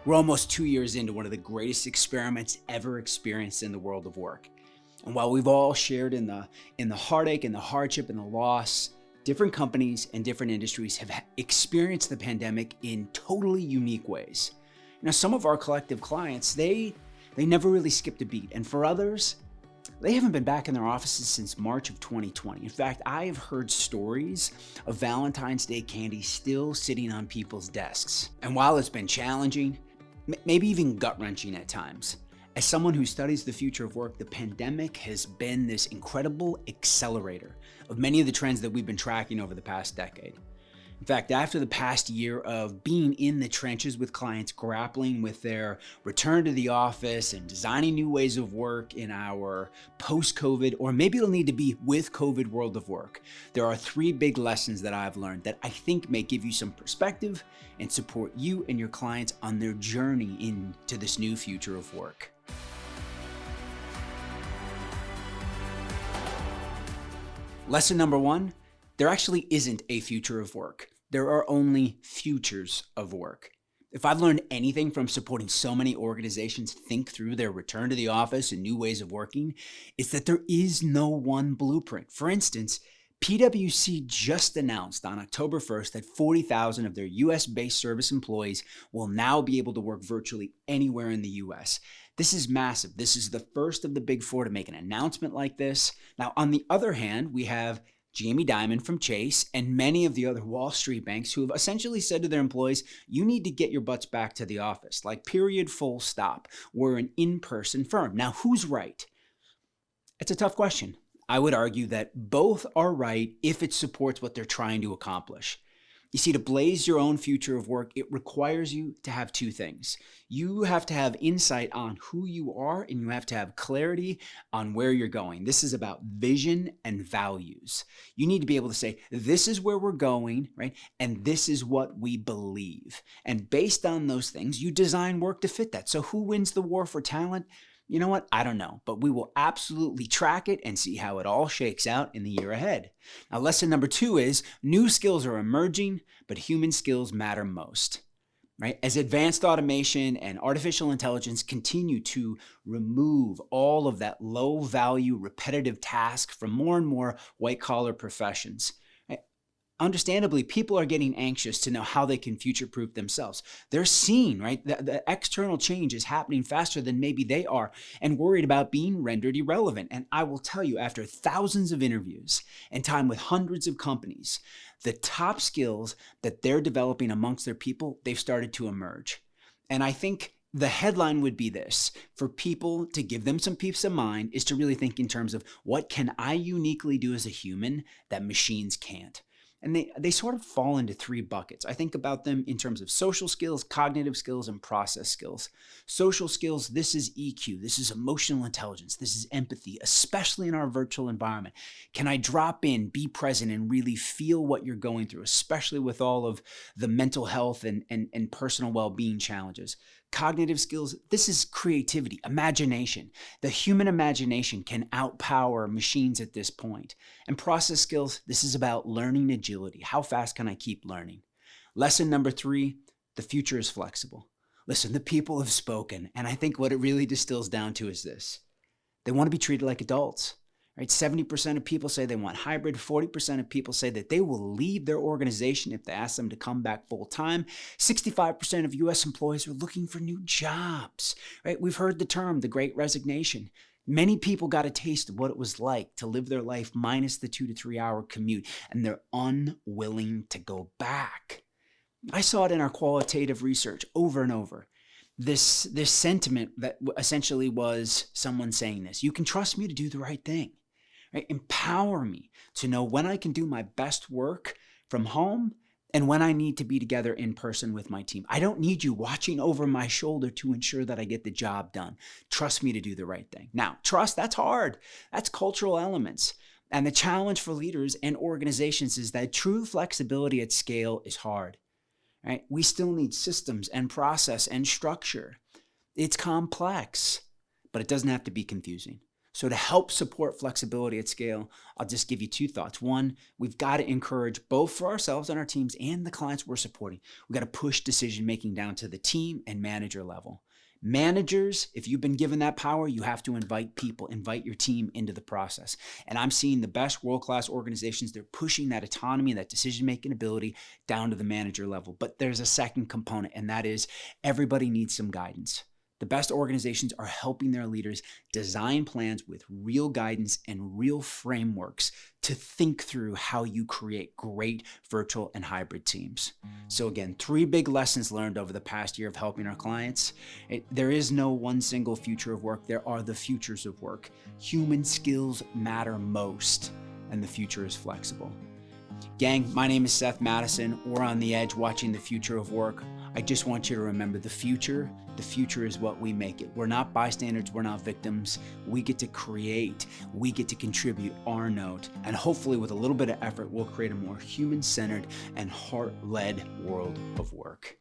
We're almost 2 years into one of the greatest experiments ever experienced in the world of work. And while we've all shared in the heartache and the hardship and the loss, different companies and different industries have experienced the pandemic in totally unique ways. Now, some of our collective clients, they never really skipped a beat. And for others, they haven't been back in their offices since March of 2020. In fact, I have heard stories of Valentine's Day candy still sitting on people's desks. And while it's been challenging, maybe even gut-wrenching at times, as someone who studies the future of work, the pandemic has been this incredible accelerator of many of the trends that we've been tracking over the past decade. In fact, after the past year of being in the trenches with clients, grappling with their return to the office and designing new ways of work in our post-COVID, or maybe it'll need to be with COVID world of work, there are 3 big lessons that I've learned that I think may give you some perspective and support you and your clients on their journey into this new future of work. Lesson number 1, there actually isn't a future of work. There are only futures of work. If I've learned anything from supporting so many organizations think through their return to the office and new ways of working, it's that there is no one blueprint. For instance, PwC just announced on October 1st that 40,000 of their US-based service employees will now be able to work virtually anywhere in the US. This is massive. This is the first of the big 4 to make an announcement like this. Now, on the other hand, we have Jamie Dimon from Chase and many of the other Wall Street banks who have essentially said to their employees, you need to get your butts back to the office, like period, full stop. We're an in-person firm. Now, who's right? It's a tough question. I would argue that both are right if it supports what they're trying to accomplish. You see, to blaze your own future of work, it requires you to have 2 things. You have to have insight on who you are, and you have to have clarity on where you're going. This is about vision and values. You need to be able to say, this is where we're going, right? And this is what we believe. And based on those things, you design work to fit that. So who wins the war for talent? You know what? I don't know, but we will absolutely track it and see how it all shakes out in the year ahead. Now, lesson number 2 is new skills are emerging, but human skills matter most, right? As advanced automation and artificial intelligence continue to remove all of that low value, repetitive task from more and more white collar professions, understandably, people are getting anxious to know how they can future-proof themselves. They're seeing, right, the external change is happening faster than maybe they are and worried about being rendered irrelevant. And I will tell you, after thousands of interviews and time with hundreds of companies, the top skills that they're developing amongst their people, they've started to emerge. And I think the headline would be this: for people to give them some peace of mind is to really think in terms of what can I uniquely do as a human that machines can't. And they sort of fall into 3 buckets. I think about them in terms of social skills, cognitive skills, and process skills. Social skills, this is EQ. This is emotional intelligence. This is empathy, especially in our virtual environment. Can I drop in, be present, and really feel what you're going through, especially with all of the mental health and personal well-being challenges? Cognitive skills, this is creativity, imagination. The human imagination can outpower machines at this point. And process skills, this is about learning agility. How fast can I keep learning? Lesson number 3, the future is flexible. Listen, the people have spoken, and I think what it really distills down to is this: they want to be treated like adults. Right? 70% of people say they want hybrid. 40% of people say that they will leave their organization if they ask them to come back full time. 65% of US employees are looking for new jobs. Right? We've heard the term, the Great Resignation. Many people got a taste of what it was like to live their life minus the 2 to 3 hour commute, and they're unwilling to go back. I saw it in our qualitative research over and over. This sentiment that essentially was someone saying this: you can trust me to do the right thing. Right? Empower me to know when I can do my best work from home and when I need to be together in person with my team. I don't need you watching over my shoulder to ensure that I get the job done. Trust me to do the right thing. Now, trust, that's hard. That's cultural elements. And the challenge for leaders and organizations is that true flexibility at scale is hard. Right? We still need systems and process and structure. It's complex, but it doesn't have to be confusing. So to help support flexibility at scale, I'll just give you two thoughts. One, we've got to encourage both for ourselves and our teams and the clients we're supporting. We've got to push decision-making down to the team and manager level. Managers, if you've been given that power, you have to invite your team into the process. And I'm seeing the best world-class organizations, they're pushing that autonomy, that decision-making ability down to the manager level. But there's a second component, and that is everybody needs some guidance. The best organizations are helping their leaders design plans with real guidance and real frameworks to think through how you create great virtual and hybrid teams. So again, 3 big lessons learned over the past year of helping our clients. There is no one single future of work. There are the futures of work. Human skills matter most, and the future is flexible. Gang, my name is Seth Mattison. We're on the edge watching the future of work. I just want you to remember the future is what we make it. We're not bystanders, we're not victims. We get to create, we get to contribute our note, and hopefully with a little bit of effort, we'll create a more human-centered and heart-led world of work.